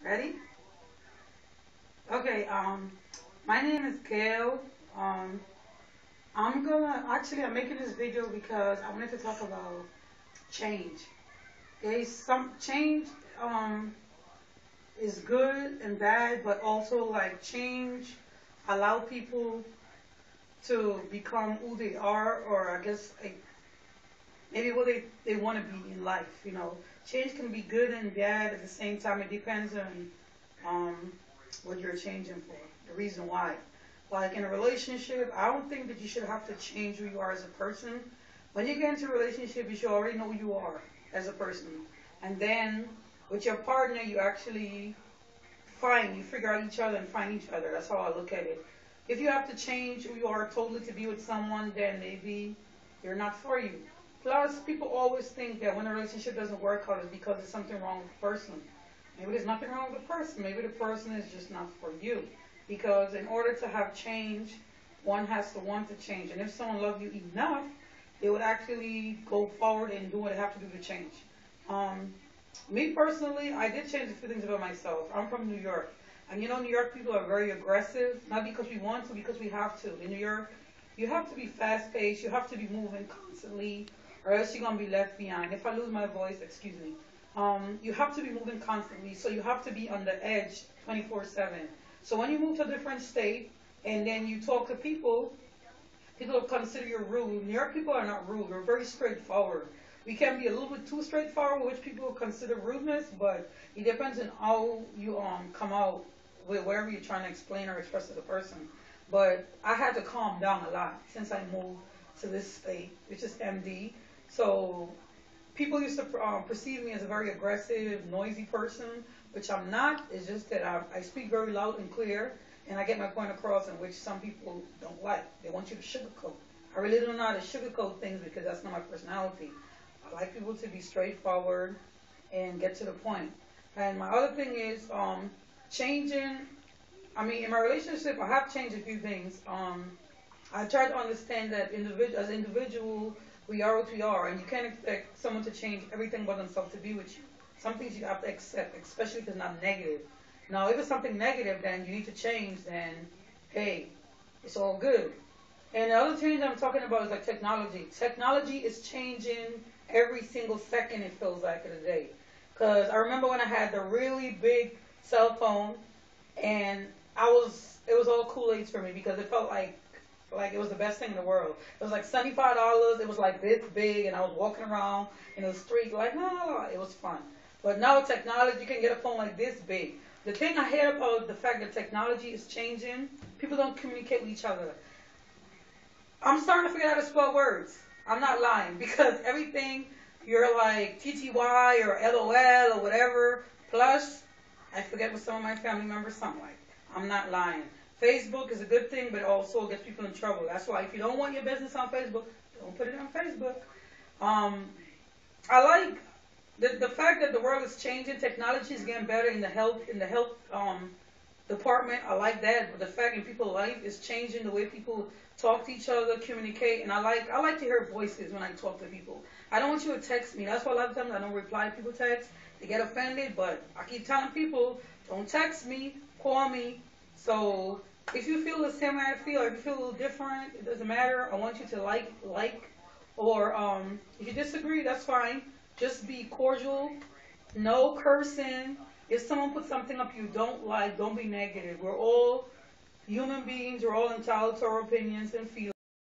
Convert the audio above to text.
Ready? Okay, my name is Gail. I'm making this video because I wanted to talk about change. Okay, some change, is good and bad, but also like change allow people to become who they are, or I guess like maybe what they want to be in life. Change can be good and bad at the same time. It depends on um, what you're changing for, the reason why. Like in a relationship, I don't think that you should have to change who you are as a person. When you get into a relationship, you should already know who you are as a person. And then with your partner, you figure out each other and find each other. That's how I look at it. If you have to change who you are totally to be with someone, then maybe they're not for you. Plus, people always think that when a relationship doesn't work out, it's because there's something wrong with the person. Maybe there's nothing wrong with the person. Maybe the person is just not for you. Because in order to have change, one has to want to change. And if someone loves you enough, they would actually go forward and do what they have to do to change. Um, Me personally, I did change a few things about myself. I'm from New York. And New York people are very aggressive, not because we want to, because we have to. In New York, you have to be fast paced, you have to be moving constantly, or else you're going to be left behind. If I lose my voice, excuse me. You have to be moving constantly, so you have to be on the edge 24/7. So when you move to a different state and then you talk to people, people will consider you rude. New York people are not rude. We're very straightforward. We can be a little bit too straightforward, which people consider rudeness, but it depends on how you come out with whatever you're trying to explain or express to the person. But I had to calm down a lot since I moved to this state, which is MD. So people used to perceive me as a very aggressive, noisy person, which I'm not. It's just that I speak very loud and clear, and I get my point across, in which some people don't like. They want you to sugarcoat. I really don't know how to sugarcoat things because that's not my personality. I like people to be straightforward and get to the point. And my other thing is changing. I mean, in my relationship, I have changed a few things. I try to understand that as individual, we are what we are, and you can't expect someone to change everything about themselves to be with you. Some things you have to accept, especially if it's not negative. Now, if it's something negative, then you need to change. Then, hey, it's all good. And the other change I'm talking about is like technology. Technology is changing every single second. It feels like in a day. Because I remember when I had the really big cell phone, and it was all Kool-Aids for me because it felt like it was the best thing in the world. It was like $75. It was like this big, and I was walking around in the street like, no, it was fun. But now with technology, you can get a phone like this big. The thing I hate about the fact that technology is changing, people don't communicate with each other. I'm starting to figure out how to spell words. I'm not lying because everything you're like TTY or LOL or whatever. Plus, I forget with some of my family members something like that. I'm not lying. Facebook is a good thing, but it also gets people in trouble. That's why if you don't want your business on Facebook, don't put it on Facebook. Um, I like the fact that the world is changing. Technology is getting better in the health department. I like that. But the fact in people's life is changing the way people talk to each other, communicate, and I like to hear voices when I talk to people. I don't want you to text me. That's why a lot of times I don't reply to people text. They get offended, but I keep telling people, don't text me, call me. So if you feel the same way I feel, or if you feel a little different, it doesn't matter. I want you to like, or if you disagree, that's fine. Just be cordial. No cursing. If someone puts something up you don't like, don't be negative. We're all human beings. We're all entitled to our opinions and feelings.